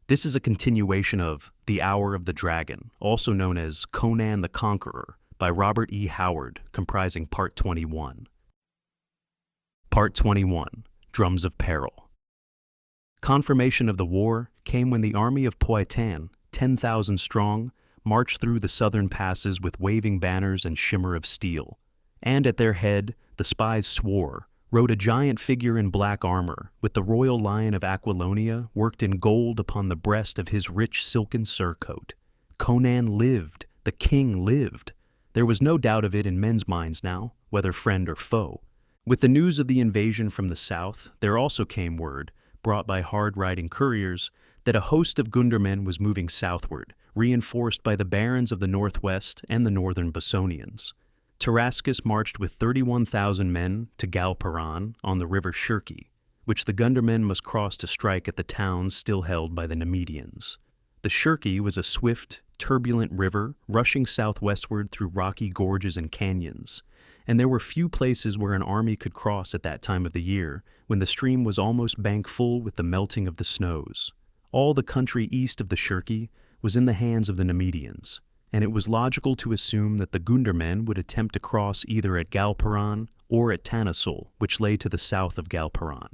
This is a continuation of The Hour of the Dragon, also known as Conan the Conqueror, by Robert E. Howard, comprising Part 21. Part 21, Drums of Peril. Confirmation of the war came when the army of Powhatan, 10,000 strong, marched through the southern passes with waving banners and shimmer of steel. And at their head, the spies swore, rode a giant figure in black armor, with the royal lion of Aquilonia worked in gold upon the breast of his rich silken surcoat. Conan lived, the king lived. There was no doubt of it in men's minds now, whether friend or foe. With the news of the invasion from the south, there also came word, brought by hard-riding couriers, that a host of Gundermen was moving southward, reinforced by the barons of the northwest and the northern Bosonians. Tarascus marched with 31,000 men to Galparan on the river Shirki, which the Gundermen must cross to strike at the towns still held by the Nemedians. The Shirki was a swift, turbulent river rushing southwestward through rocky gorges and canyons, and there were few places where an army could cross at that time of the year, when the stream was almost bank full with the melting of the snows. All the country east of the Shirki was in the hands of the Nemedians, and it was logical to assume that the Gundermen would attempt to cross either at Galparan or at Tanasul, which lay to the south of Galparan.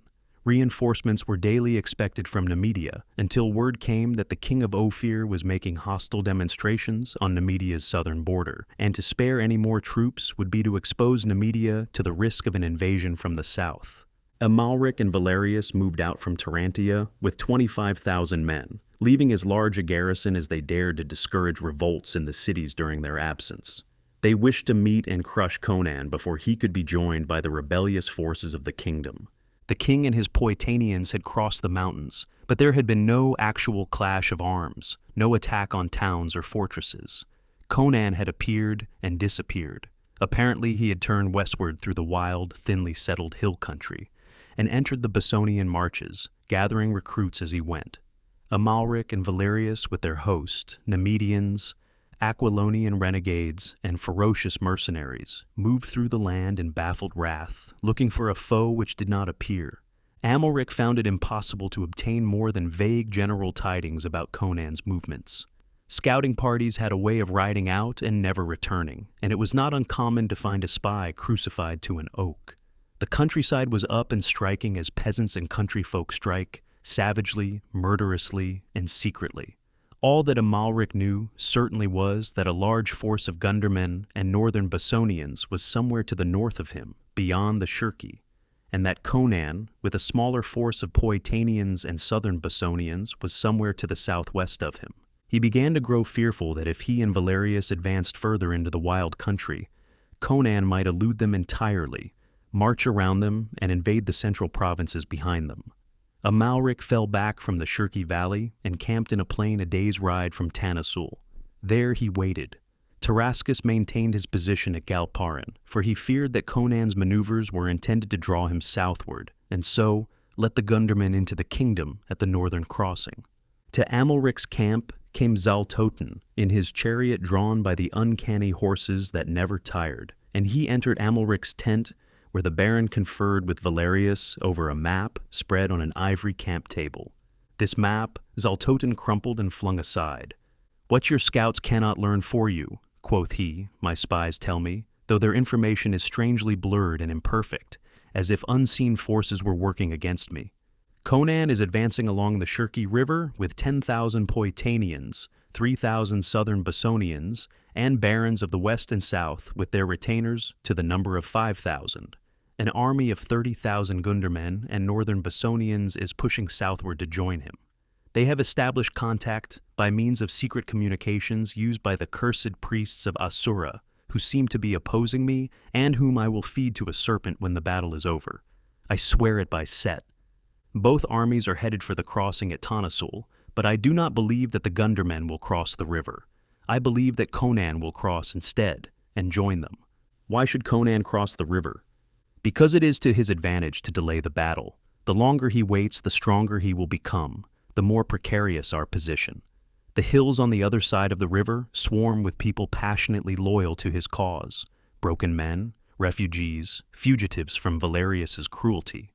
Reinforcements were daily expected from Nemedia, until word came that the king of Ophir was making hostile demonstrations on Nemedia's southern border, and to spare any more troops would be to expose Nemedia to the risk of an invasion from the south. Amalric and Valerius moved out from Tarantia with 25,000 men, leaving as large a garrison as they dared to discourage revolts in the cities during their absence. They wished to meet and crush Conan before he could be joined by the rebellious forces of the kingdom. The king and his Powhatanians had crossed the mountains, but there had been no actual clash of arms, no attack on towns or fortresses. Conan had appeared and disappeared. Apparently he had turned westward through the wild, thinly settled hill country, and entered the Bosonian marches, gathering recruits as he went. Amalric and Valerius with their host, Nemedians, Aquilonian renegades, and ferocious mercenaries, moved through the land in baffled wrath, looking for a foe which did not appear. Amalric found it impossible to obtain more than vague general tidings about Conan's movements. Scouting parties had a way of riding out and never returning, and it was not uncommon to find a spy crucified to an oak. The countryside was up and striking as peasants and country folk strike, savagely, murderously, and secretly. All that Amalric knew certainly was that a large force of Gundermen and northern Bosonians was somewhere to the north of him, beyond the Shirki, and that Conan, with a smaller force of Powhatanians and southern Bosonians, was somewhere to the southwest of him. He began to grow fearful that if he and Valerius advanced further into the wild country, Conan might elude them entirely, march around them, and invade the central provinces behind them. Amalric fell back from the Shirki Valley and camped in a plain a day's ride from Tanasul. There he waited. Tarascus maintained his position at Galparan, for he feared that Conan's maneuvers were intended to draw him southward, and so let the Gundermen into the kingdom at the northern crossing. To Amalric's camp came Zaltotin, in his chariot drawn by the uncanny horses that never tired, and he entered Amalric's tent, where the baron conferred with Valerius over a map spread on an ivory camp table. This map Zaltotin crumpled and flung aside. "What your scouts cannot learn for you," quoth he, "my spies tell me, though their information is strangely blurred and imperfect, as if unseen forces were working against me. Conan is advancing along the Shirki River with 10,000 Powhatanians, 3,000 southern Bosonians, and barons of the west and south with their retainers to the number of 5,000. An army of 30,000 Gundermen and northern Bosonians is pushing southward to join him. They have established contact by means of secret communications used by the cursed priests of Asura, who seem to be opposing me and whom I will feed to a serpent when the battle is over. I swear it by Set. Both armies are headed for the crossing at Tanasul, but I do not believe that the Gundermen will cross the river. I believe that Conan will cross instead and join them. Why should Conan cross the river? Because it is to his advantage to delay the battle. The longer he waits, the stronger he will become, the more precarious our position. The hills on the other side of the river swarm with people passionately loyal to his cause, broken men, refugees, fugitives from Valerius's cruelty.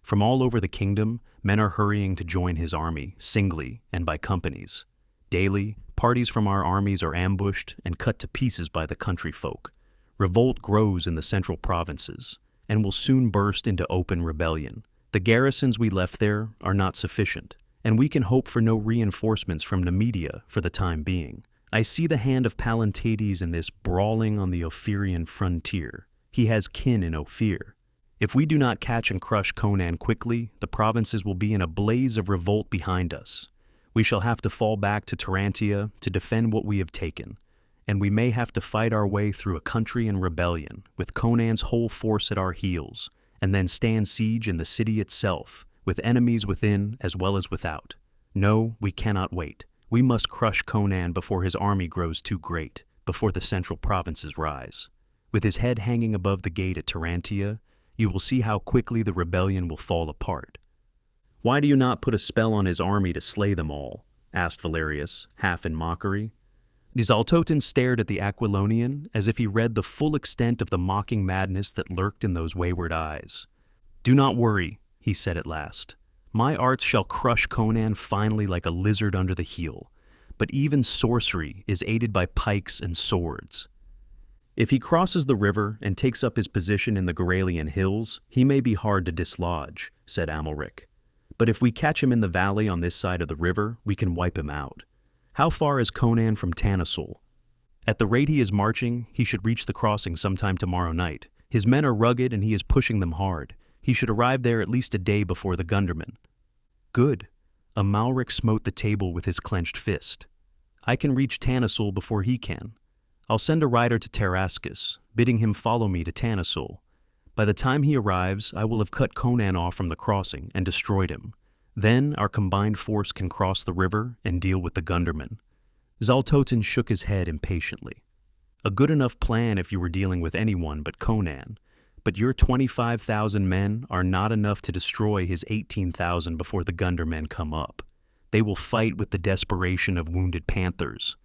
From all over the kingdom, men are hurrying to join his army, singly and by companies. Daily, parties from our armies are ambushed and cut to pieces by the country folk. Revolt grows in the central provinces, and will soon burst into open rebellion. The garrisons we left there are not sufficient, and we can hope for no reinforcements from Numidia for the time being. I see the hand of Palantades in this brawling on the Ophirian frontier. He has kin in Ophir. If we do not catch and crush Conan quickly, the provinces will be in a blaze of revolt behind us. We shall have to fall back to Tarantia to defend what we have taken, and we may have to fight our way through a country in rebellion, with Conan's whole force at our heels, and then stand siege in the city itself, with enemies within as well as without. No, we cannot wait. We must crush Conan before his army grows too great, before the central provinces rise. With his head hanging above the gate at Tarantia, you will see how quickly the rebellion will fall apart. Why do you not put a spell on his army to slay them all? Asked Valerius, half in mockery. Zaltotin stared at the Aquilonian as if he read the full extent of the mocking madness that lurked in those wayward eyes. Do not worry, he said at last. My arts shall crush Conan finally like a lizard under the heel, but even sorcery is aided by pikes and swords. If he crosses the river and takes up his position in the Garalian hills, he may be hard to dislodge, said Amalric. But if we catch him in the valley on this side of the river, we can wipe him out. How far is Conan from Tanasul? At the rate he is marching, he should reach the crossing sometime tomorrow night. His men are rugged and he is pushing them hard. He should arrive there at least a day before the Gundermen. Good. Amalric smote the table with his clenched fist. I can reach Tanasul before he can. I'll send a rider to Tarascus, bidding him follow me to Tanasul. By the time he arrives, I will have cut Conan off from the crossing and destroyed him. Then our combined force can cross the river and deal with the Gundermen. Zaltotin shook his head impatiently. A good enough plan if you were dealing with anyone but Conan, but your 25,000 men are not enough to destroy his 18,000 before the Gundermen come up. They will fight with the desperation of wounded panthers.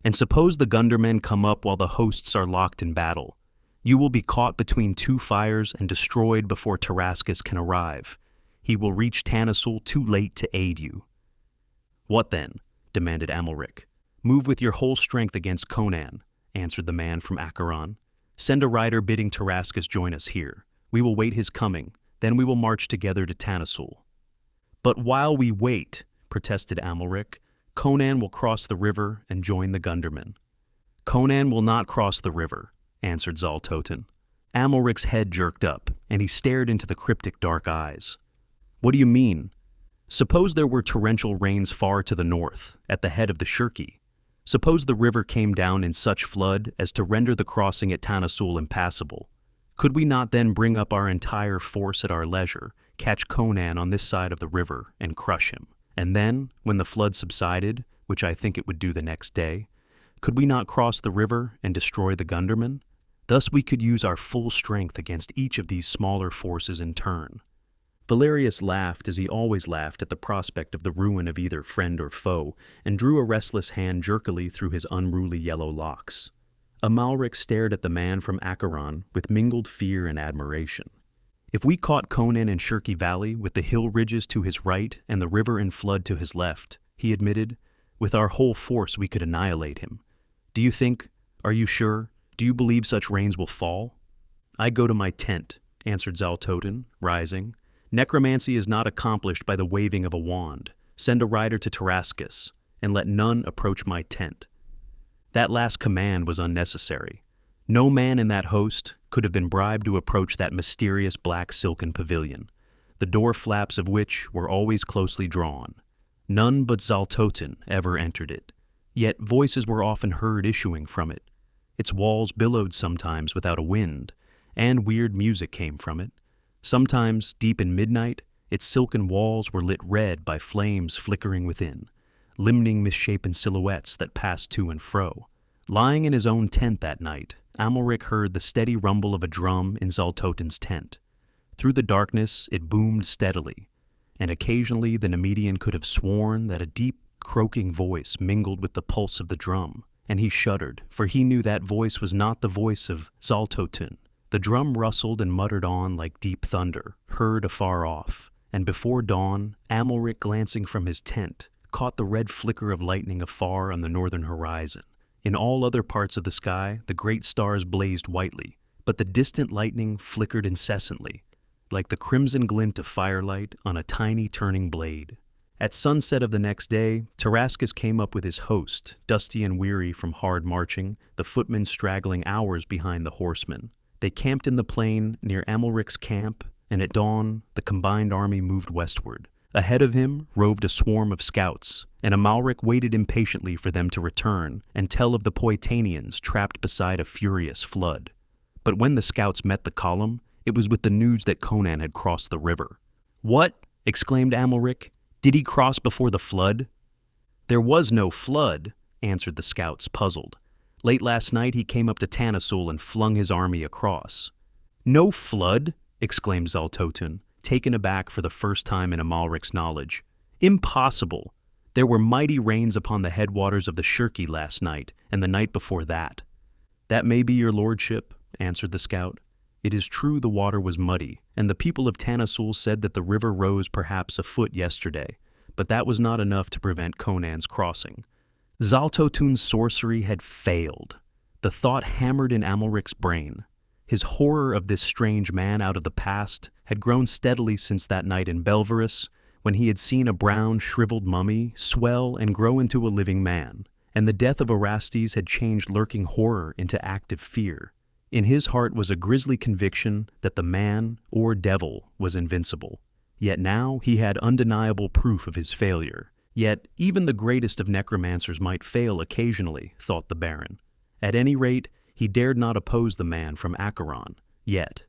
And suppose the Gundermen come up while the hosts are locked in battle. You will be caught between two fires and destroyed before Tarascus can arrive. He will reach Tanasul too late to aid you. What then? Demanded Amalric. Move with your whole strength against Conan, answered the man from Acheron. Send a rider bidding Tarascus join us here. We will wait his coming, then we will march together to Tanasul. But while we wait, protested Amalric, Conan will cross the river and join the Gundermen. Conan will not cross the river, answered Zaltotin. Amalric's head jerked up, and he stared into the cryptic dark eyes. What do you mean? Suppose there were torrential rains far to the north, at the head of the Shirki. Suppose the river came down in such flood as to render the crossing at Tanasul impassable. Could we not then bring up our entire force at our leisure, catch Conan on this side of the river, and crush him? And then, when the flood subsided, which I think it would do the next day, could we not cross the river and destroy the Gundermen? Thus we could use our full strength against each of these smaller forces in turn. Valerius laughed as he always laughed at the prospect of the ruin of either friend or foe, and drew a restless hand jerkily through his unruly yellow locks. Amalric stared at the man from Acheron with mingled fear and admiration. If we caught Conan in Shirki Valley with the hill ridges to his right and the river in flood to his left, he admitted, with our whole force we could annihilate him. Do you think, are you sure, do you believe such rains will fall? I go to my tent, answered Zaltotin, rising. Necromancy is not accomplished by the waving of a wand. Send a rider to Tarascus, and let none approach my tent. That last command was unnecessary. No man in that host could have been bribed to approach that mysterious black silken pavilion, the door flaps of which were always closely drawn. None but Zaltotin ever entered it, yet voices were often heard issuing from it. Its walls billowed sometimes without a wind, and weird music came from it. Sometimes, deep in midnight, its silken walls were lit red by flames flickering within, limning misshapen silhouettes that passed to and fro. Lying in his own tent that night, Amalric heard the steady rumble of a drum in Zaltotin's tent. Through the darkness, it boomed steadily, and occasionally the Nemedian could have sworn that a deep, croaking voice mingled with the pulse of the drum, and he shuddered, for he knew that voice was not the voice of Zaltotin. The drum rustled and muttered on like deep thunder, heard afar off, and before dawn, Amalric, glancing from his tent, caught the red flicker of lightning afar on the northern horizon. In all other parts of the sky, the great stars blazed whitely, but the distant lightning flickered incessantly, like the crimson glint of firelight on a tiny turning blade. At sunset of the next day, Tarascus came up with his host, dusty and weary from hard marching, the footmen straggling hours behind the horsemen. They camped in the plain near Amalric's camp, and at dawn, the combined army moved westward. Ahead of him roved a swarm of scouts, and Amalric waited impatiently for them to return and tell of the Poetanians trapped beside a furious flood. But when the scouts met the column, it was with the news that Conan had crossed the river. "What?" exclaimed Amalric. "Did he cross before the flood?" "There was no flood," answered the scouts, puzzled. "Late last night he came up to Tanasul and flung his army across." "No flood?" exclaimed Zaltotun, taken aback for the first time in Amalric's knowledge. "Impossible! There were mighty rains upon the headwaters of the Shirki last night, and the night before that." "That may be, your lordship," answered the scout. "It is true the water was muddy, and the people of Tanasul said that the river rose perhaps a foot yesterday, but that was not enough to prevent Conan's crossing." Zaltotun's sorcery had failed. The thought hammered in Amalric's brain. His horror of this strange man out of the past had grown steadily since that night in Belverus, when he had seen a brown, shriveled mummy swell and grow into a living man, and the death of Orestes had changed lurking horror into active fear. In his heart was a grisly conviction that the man, or devil, was invincible. Yet now he had undeniable proof of his failure. Yet even the greatest of necromancers might fail occasionally, thought the Baron. At any rate, he dared not oppose the man from Acheron, yet.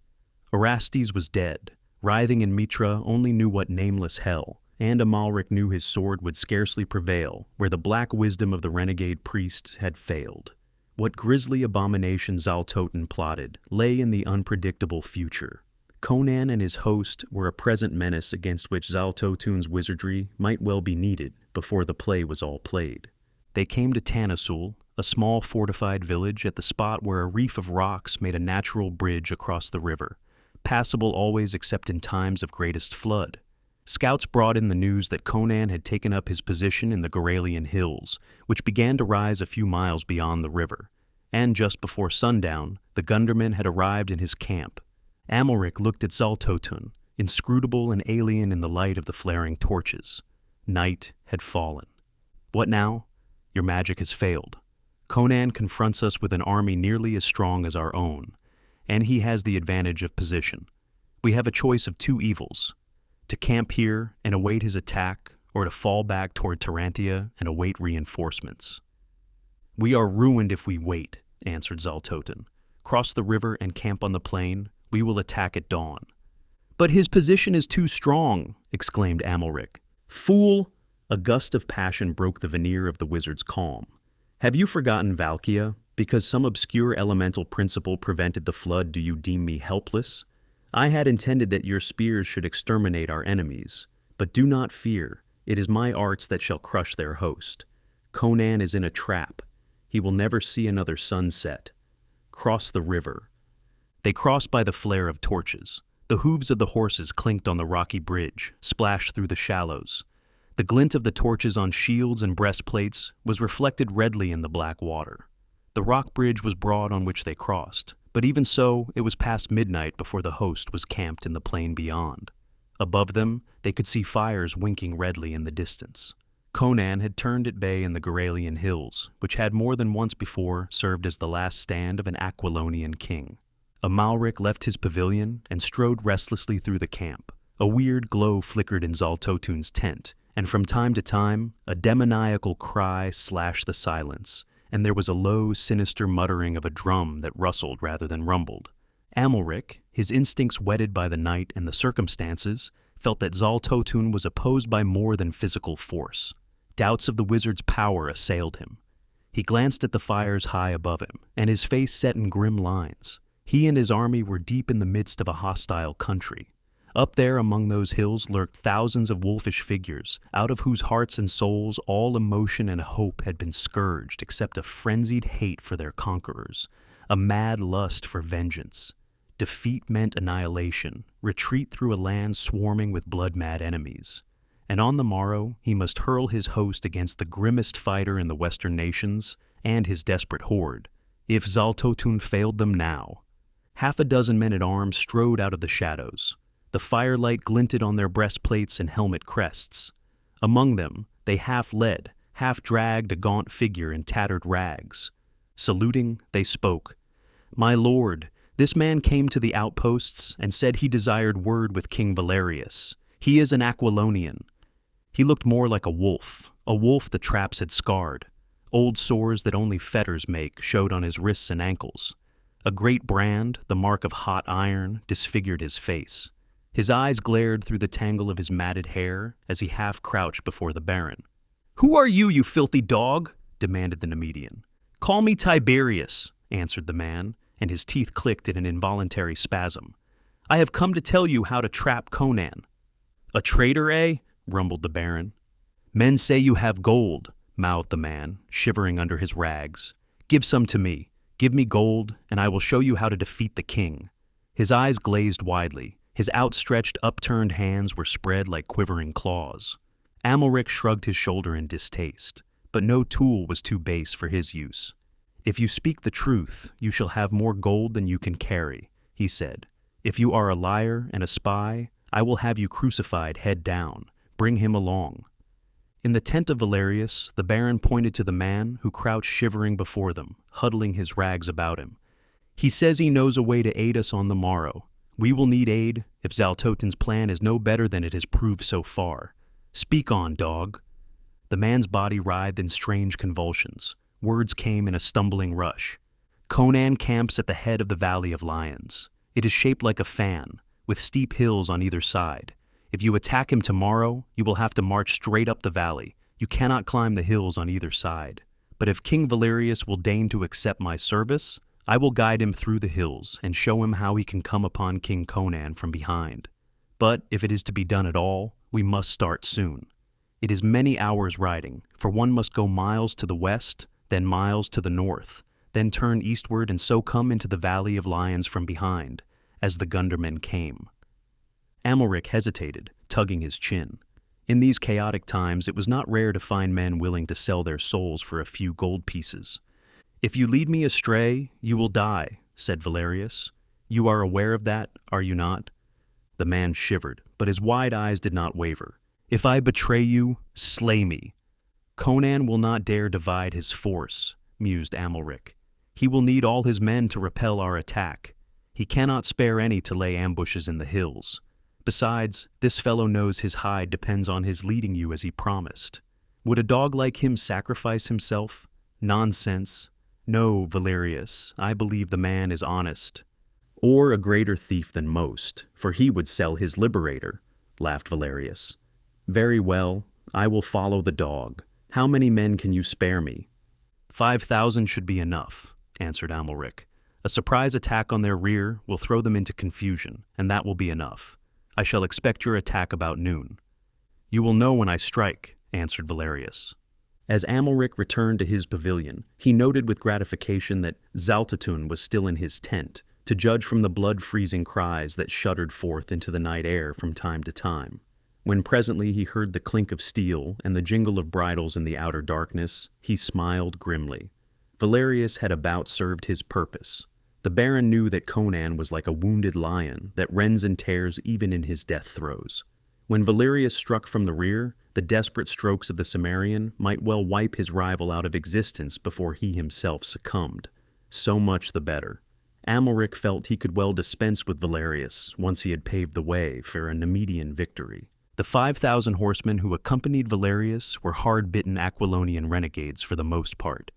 Orestes was dead. Writhing in Mitra only knew what nameless hell, and Amalric knew his sword would scarcely prevail where the black wisdom of the renegade priest had failed. What grisly abomination Zaltotun plotted lay in the unpredictable future. Conan and his host were a present menace against which Zaltotun's wizardry might well be needed before the play was all played. They came to Tanasul, a small fortified village at the spot where a reef of rocks made a natural bridge across the river, passable always except in times of greatest flood. Scouts brought in the news that Conan had taken up his position in the Garalian hills, which began to rise a few miles beyond the river, and just before sundown, the Gunderman had arrived in his camp. Amalric looked at Zaltotun, inscrutable and alien in the light of the flaring torches. Night had fallen. "What now? Your magic has failed. Conan confronts us with an army nearly as strong as our own, and he has the advantage of position. We have a choice of two evils: to camp here and await his attack, or to fall back toward Tarantia and await reinforcements." "We are ruined if we wait," answered Zaltotun. "Cross the river and camp on the plain. We will attack at dawn." "But his position is too strong," exclaimed Amalric. "Fool!" A gust of passion broke the veneer of the wizard's calm. "Have you forgotten Valkia? Because some obscure elemental principle prevented the flood, do you deem me helpless? I had intended that your spears should exterminate our enemies. But do not fear. It is my arts that shall crush their host. Conan is in a trap. He will never see another sunset. Cross the river." They crossed by the flare of torches. The hooves of the horses clinked on the rocky bridge, splashed through the shallows. The glint of the torches on shields and breastplates was reflected redly in the black water. The rock bridge was broad on which they crossed, but even so, it was past midnight before the host was camped in the plain beyond. Above them, they could see fires winking redly in the distance. Conan had turned at bay in the Garalian hills, which had more than once before served as the last stand of an Aquilonian king. Amalric left his pavilion and strode restlessly through the camp. A weird glow flickered in Zaltotun's tent, and from time to time, a demoniacal cry slashed the silence, and there was a low, sinister muttering of a drum that rustled rather than rumbled. Amalric, his instincts whetted by the night and the circumstances, felt that Zaltotun was opposed by more than physical force. Doubts of the wizard's power assailed him. He glanced at the fires high above him, and his face set in grim lines. He and his army were deep in the midst of a hostile country. Up there among those hills lurked thousands of wolfish figures, out of whose hearts and souls all emotion and hope had been scourged except a frenzied hate for their conquerors, a mad lust for vengeance. defeat meant annihilation, retreat through a land swarming with blood-mad enemies. And on the morrow he must hurl his host against the grimmest fighter in the western nations and his desperate horde, if Zaltotun failed them now. Half a dozen men-at-arms strode out of the shadows. The firelight glinted on their breastplates and helmet crests. Among them, they half led, half dragged a gaunt figure in tattered rags. Saluting, they spoke. "My lord, this man came to the outposts and said he desired word with King Valerius. He is an Aquilonian." He looked more like a wolf the traps had scarred. Old sores that only fetters make showed on his wrists and ankles. A great brand, the mark of hot iron, disfigured his face. His eyes glared through the tangle of his matted hair as he half-crouched before the Baron. "Who are you, you filthy dog?" demanded the Nemedian. "Call me Tiberius," answered the man, and his teeth clicked in an involuntary spasm. "I have come to tell you how to trap Conan." "A traitor, eh?" rumbled the Baron. "Men say you have gold," mouthed the man, shivering under his rags. "Give some to me. Give me gold, and I will show you how to defeat the king." His eyes glazed widely. His outstretched, upturned hands were spread like quivering claws. Amalric shrugged his shoulder in distaste, but no tool was too base for his use. "If you speak the truth, you shall have more gold than you can carry," he said. "If you are a liar and a spy, I will have you crucified head down. Bring him along." In the tent of Valerius, the Baron pointed to the man who crouched shivering before them, huddling his rags about him. "He says he knows a way to aid us on the morrow. We will need aid if Zaltotun's plan is no better than it has proved so far. Speak on, dog." The man's body writhed in strange convulsions. Words came in a stumbling rush. "Conan camps at the head of the Valley of Lions. It is shaped like a fan, with steep hills on either side. If you attack him tomorrow, you will have to march straight up the valley. You cannot climb the hills on either side. But if King Valerius will deign to accept my service, I will guide him through the hills and show him how he can come upon King Conan from behind. But if it is to be done at all, we must start soon. It is many hours riding, for one must go miles to the west, then miles to the north, then turn eastward and so come into the Valley of Lions from behind, as the Gundermen came." Amalric hesitated, tugging his chin. In these chaotic times, it was not rare to find men willing to sell their souls for a few gold pieces. "If you lead me astray, you will die," said Valerius. "You are aware of that, are you not?" The man shivered, but his wide eyes did not waver. "If I betray you, slay me." "Conan will not dare divide his force," mused Amalric. "He will need all his men to repel our attack. He cannot spare any to lay ambushes in the hills. Besides, this fellow knows his hide depends on his leading you as he promised. Would a dog like him sacrifice himself? Nonsense. No, Valerius, I believe the man is honest. Or a greater thief than most, for he would sell his liberator," laughed Valerius. "Very well, I will follow the dog. How many men can you spare me?" 5,000 should be enough," answered Amalric. "A surprise attack on their rear will throw them into confusion, and that will be enough. I shall expect your attack about noon." "You will know when I strike," answered Valerius. As Amalric returned to his pavilion, he noted with gratification that Zaltotun was still in his tent, to judge from the blood-freezing cries that shuddered forth into the night air from time to time. When presently he heard the clink of steel and the jingle of bridles in the outer darkness, he smiled grimly. Valerius had about served his purpose. The Baron knew that Conan was like a wounded lion that rends and tears even in his death throes. When Valerius struck from the rear, the desperate strokes of the Cimmerian might well wipe his rival out of existence before he himself succumbed. So much the better. Amalric felt he could well dispense with Valerius once he had paved the way for a Nemedian victory. The 5,000 horsemen who accompanied Valerius were hard-bitten Aquilonian renegades for the most part.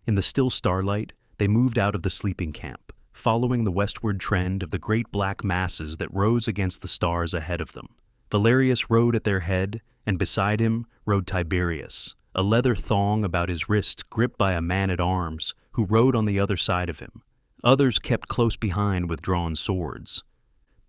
In the still starlight, they moved out of the sleeping camp, following the westward trend of the great black masses that rose against the stars ahead of them. Valerius rode at their head, and beside him rode Tiberius, a leather thong about his wrist gripped by a man-at-arms who rode on the other side of him. Others kept close behind with drawn swords.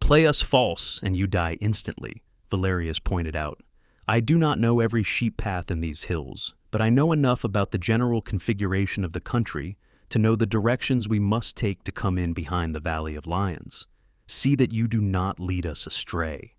"Play us false, and you die instantly," Valerius pointed out. "I do not know every sheep path in these hills, but I know enough about the general configuration of the country to know the directions we must take to come in behind the Valley of Lions. See that you do not lead us astray."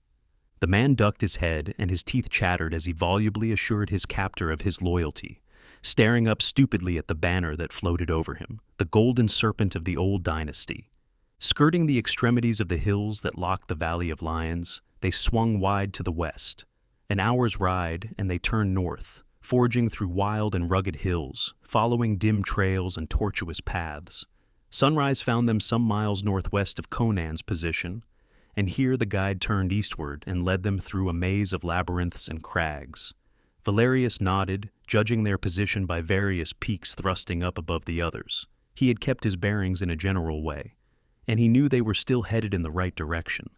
The man ducked his head, and his teeth chattered as he volubly assured his captor of his loyalty, staring up stupidly at the banner that floated over him, the golden serpent of the old dynasty. Skirting the extremities of the hills that locked the Valley of Lions, they swung wide to the west. An hour's ride, and they turned north, forging through wild and rugged hills, following dim trails and tortuous paths. Sunrise found them some miles northwest of Conan's position, and here the guide turned eastward and led them through a maze of labyrinths and crags. Valerius nodded, judging their position by various peaks thrusting up above the others. He had kept his bearings in a general way, and he knew they were still headed in the right direction.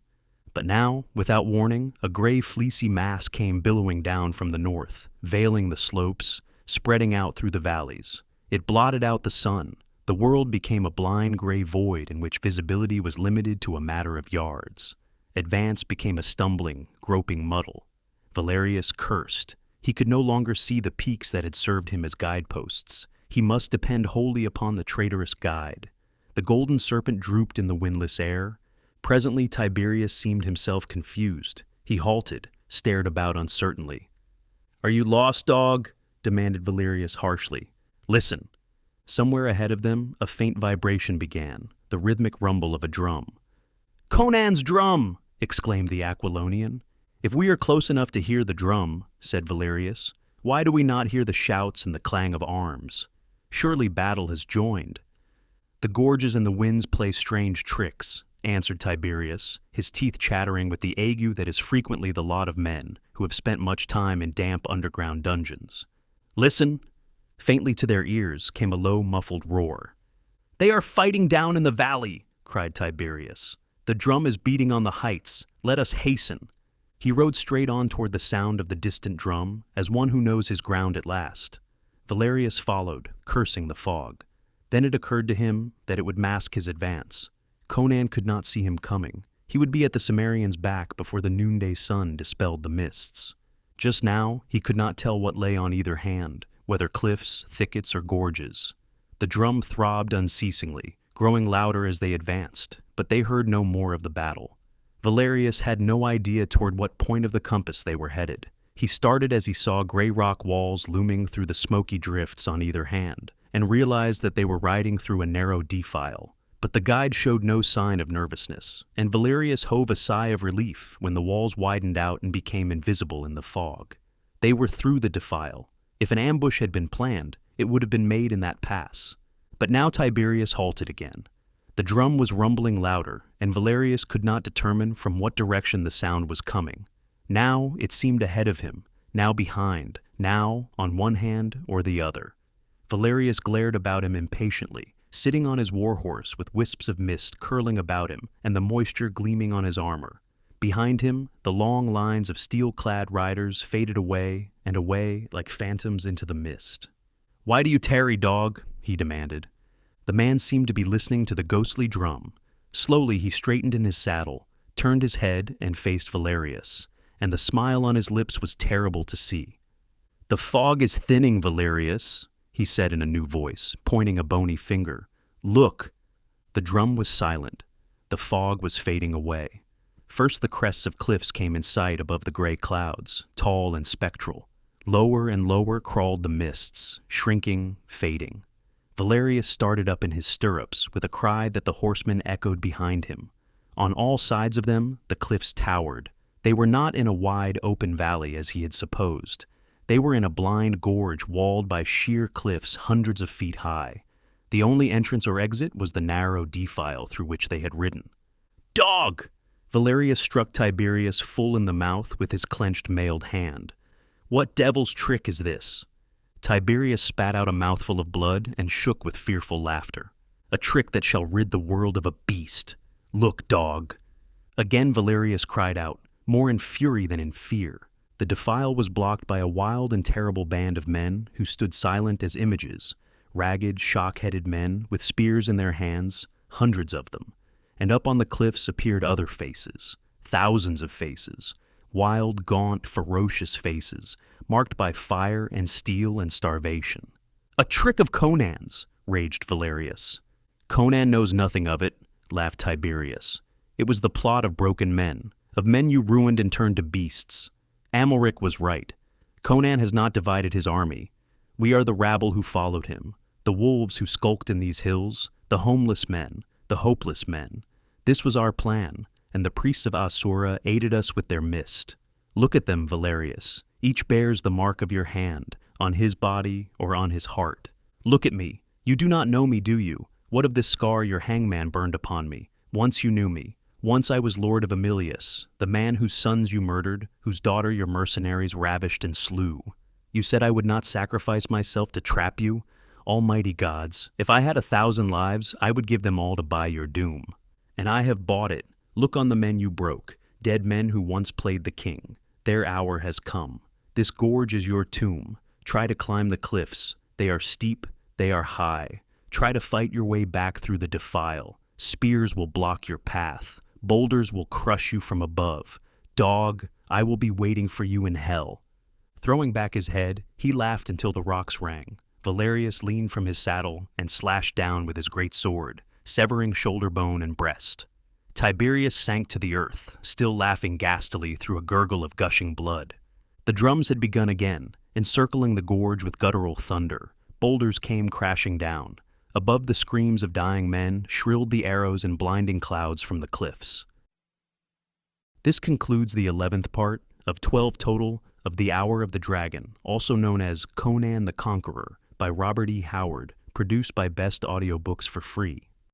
But now, without warning, a gray fleecy mass came billowing down from the north, veiling the slopes, spreading out through the valleys. It blotted out the sun. The world became a blind gray void in which visibility was limited to a matter of yards. Advance became a stumbling, groping muddle. Valerius cursed. He could no longer see the peaks that had served him as guideposts. He must depend wholly upon the traitorous guide. The golden serpent drooped in the windless air. Presently Tiberius seemed himself confused. He halted, stared about uncertainly. "Are you lost, dog?" demanded Valerius harshly. "Listen." Somewhere ahead of them, a faint vibration began, the rhythmic rumble of a drum. "Conan's drum!" exclaimed the Aquilonian. "If we are close enough to hear the drum," said Valerius, "why do we not hear the shouts and the clang of arms? Surely battle has joined." "The gorges and the winds play strange tricks," answered Tiberius, his teeth chattering with the ague that is frequently the lot of men who have spent much time in damp underground dungeons. "Listen!" Faintly to their ears came a low, muffled roar. "They are fighting down in the valley!" cried Tiberius. "The drum is beating on the heights. Let us hasten." He rode straight on toward the sound of the distant drum, as one who knows his ground at last. Valerius followed, cursing the fog. Then it occurred to him that it would mask his advance. Conan could not see him coming. He would be at the Cimmerian's back before the noonday sun dispelled the mists. Just now, he could not tell what lay on either hand, whether cliffs, thickets, or gorges. The drum throbbed unceasingly, growing louder as they advanced, but they heard no more of the battle. Valerius had no idea toward what point of the compass they were headed. He started as he saw gray rock walls looming through the smoky drifts on either hand, and realized that they were riding through a narrow defile. But the guide showed no sign of nervousness, and Valerius hove a sigh of relief when the walls widened out and became invisible in the fog. They were through the defile. If an ambush had been planned, it would have been made in that pass. But now Tiberius halted again. The drum was rumbling louder, and Valerius could not determine from what direction the sound was coming. Now it seemed ahead of him, now behind, now on one hand or the other. Valerius glared about him impatiently, sitting on his warhorse with wisps of mist curling about him and the moisture gleaming on his armor. Behind him, the long lines of steel-clad riders faded away and away like phantoms into the mist. "Why do you tarry, dog?" he demanded. The man seemed to be listening to the ghostly drum. Slowly he straightened in his saddle, turned his head, and faced Valerius, and the smile on his lips was terrible to see. "The fog is thinning, Valerius," he said in a new voice, pointing a bony finger. "Look!" The drum was silent. The fog was fading away. First the crests of cliffs came in sight above the gray clouds, tall and spectral. Lower and lower crawled the mists, shrinking, fading. Valerius started up in his stirrups with a cry that the horsemen echoed behind him. On all sides of them, the cliffs towered. They were not in a wide, open valley as he had supposed. They were in a blind gorge walled by sheer cliffs hundreds of feet high. The only entrance or exit was the narrow defile through which they had ridden. "Dog!" Valerius struck Tiberius full in the mouth with his clenched mailed hand. "What devil's trick is this?" Tiberius spat out a mouthful of blood and shook with fearful laughter. "A trick that shall rid the world of a beast. Look, dog!" Again Valerius cried out, more in fury than in fear. The defile was blocked by a wild and terrible band of men who stood silent as images, ragged, shock-headed men with spears in their hands, hundreds of them. And up on the cliffs appeared other faces, thousands of faces, wild, gaunt, ferocious faces, marked by fire and steel and starvation. "A trick of Conan's!" raged Valerius. "Conan knows nothing of it," laughed Tiberius. It was the plot of broken men, of men you ruined and turned to beasts. Amalric was right. Conan has not divided his army. We are the rabble who followed him, the wolves who skulked in these hills, the homeless men, the hopeless men. This was our plan, and the priests of Asura aided us with their mist. Look at them, Valerius. Each bears the mark of your hand, on his body or on his heart. Look at me. You do not know me, do you? What of this scar your hangman burned upon me? Once you knew me. Once I was lord of Emilius, the man whose sons you murdered, whose daughter your mercenaries ravished and slew. You said I would not sacrifice myself to trap you? Almighty gods, if I had 1,000 lives, I would give them all to buy your doom. And I have bought it. Look on the men you broke, dead men who once played the king. Their hour has come. This gorge is your tomb. Try to climb the cliffs. They are steep, they are high. Try to fight your way back through the defile. Spears will block your path. Boulders will crush you from above. Dog, I will be waiting for you in hell. Throwing back his head, he laughed until the rocks rang. Valerius leaned from his saddle and slashed down with his great sword, severing shoulder bone and breast. Tiberius sank to the earth, still laughing gastily through a gurgle of gushing blood. The drums had begun again, encircling the gorge with guttural thunder. Boulders came crashing down. Above the screams of dying men shrilled the arrows in blinding clouds from the cliffs. This concludes the 11th part of 12 total of The Hour of the Dragon, also known as Conan the Conqueror, by Robert E. Howard, produced by Best Audiobooks for free.